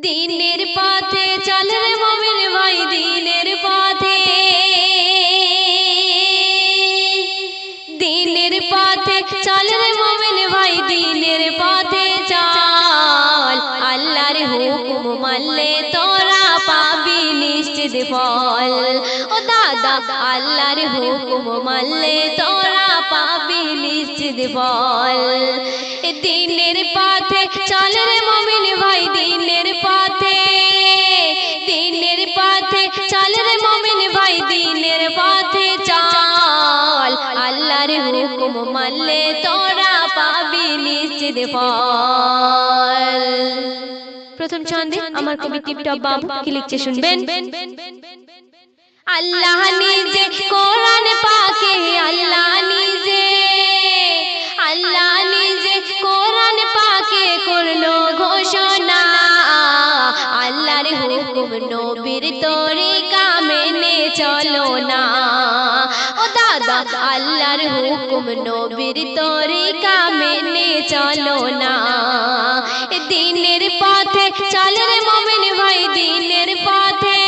দিনের পথে চল রে মুমিন ভাই, দিনের পথে, দিনের পথে চল রে মুমিন ভাই, দিনের পথে চল। আল্লাহর হুকুম মানলে তোরা পাবি নিশ্চিত ফল। ও দাদা, আল্লাহর হুকুম মানলে তোরা পাবি নিশ্চিত ফল। দিনের পথে চল রে মুমিন ভাই, দিনের পথে, দিনের পথে চল রে মুমিন ভাই, দিনের পথে চল। আল্লাহর হুকুম মানলে তোরা পাবি নিশ্চিত ফল। প্রথম ছন্দে আমার কবি টিপটপ বাবু কি লিখছে শুনবেন। আল্লাহ নিজে কোরআন পাকে, আল্লাহ নিজে, আল্লাহ নিজে কোরআন পাকে করলো ঘোষণা। আল্লাহর হুকুম নবীর তরিকা মেনে চলো না। ও দাদা, আল্লাহর হুকুম নবীর তরিকা মেনে চলো না। দিনের পথে চল রে মুমিন ভাই, দিনের পথে,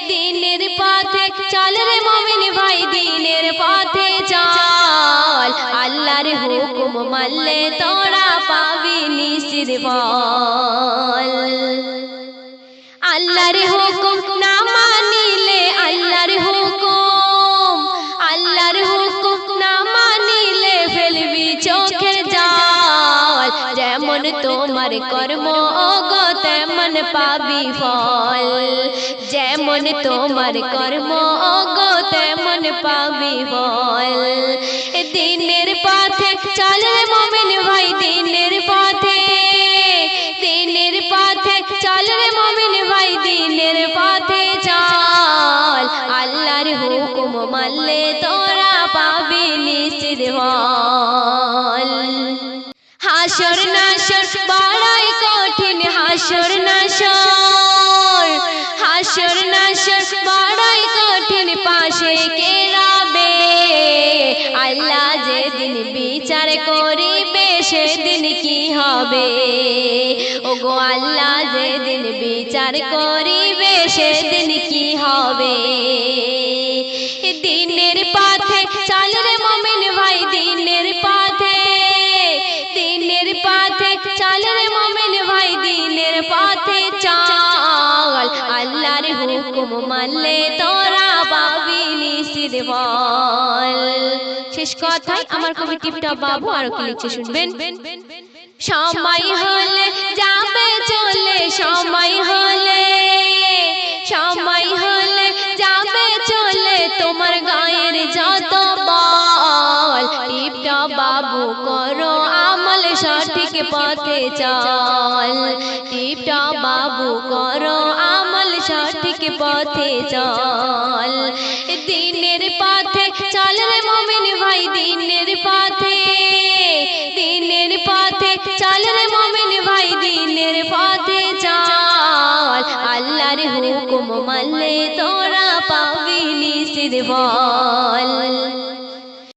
দিনের পথে চল রে মুমিন ভাই, দিনের পথে চল। আল্লাহর হুকুম মানলে তোরা পাবি নিশ্চিত ফল। আল্লাহর হুকুম না মানিলে, আল্লাহর হুকুম, আল্লাহর হুকুম না মানিলে ফেলবি চোখের জল। যেমন তোমার কর্ম গো তেমন পাবি ফল। যেমন তোমার কর্ম গো তেমন পাবি ফল। দিনের পথে চল রে মুমিন ভাই, দিনের পথে, দিনের পথে চল রে মুমিন ভাই, দিনের পথে চল। আল্লাহর হুকুম মানলে তোরা পাবি নিশ্চিত ফল। হাসর নাসর বড়ই কঠিন, হাসর নাসর, হাসর নাসর বড়ই কঠিন, পাশে কে রবে? আল্লাহ যেদিন বিচার করিবে সেদিন কি হবে? ওগো আল্লাহ যেদিন বিচার করিবে সেদিন কি হবে? দিনের পথে চল রে মুমিন ভাই, দিনের পথে, দিনের পথে চল রে মুমিন ভাই, দিনের পথে চল। আল্লাহর হুকুম মানলে তোরা পাবি নিশ্চিত ফল। শেষ কথায় আমার কবি টিপটপ বাবু আরো কি লিখছে শুনবেন। সময় হলে যাবে চলে, সময় হলে, সময় হলে যাবে চলে তোমার গায়ের যত বল। টিপটপ বাবু করো আমল, সঠিক পথে চল। টিপটপ বাবু করো আমল, সঠিক পথে চল। দিনের পথে চল রে মুমিন ভাই, দিনের পথে, দিনের পথে চল রে মুমিন ভাই, দিনের পথে চল। আল্লাহর হুকুম মানলে তোরা পাবি নিশ্চিত ফল।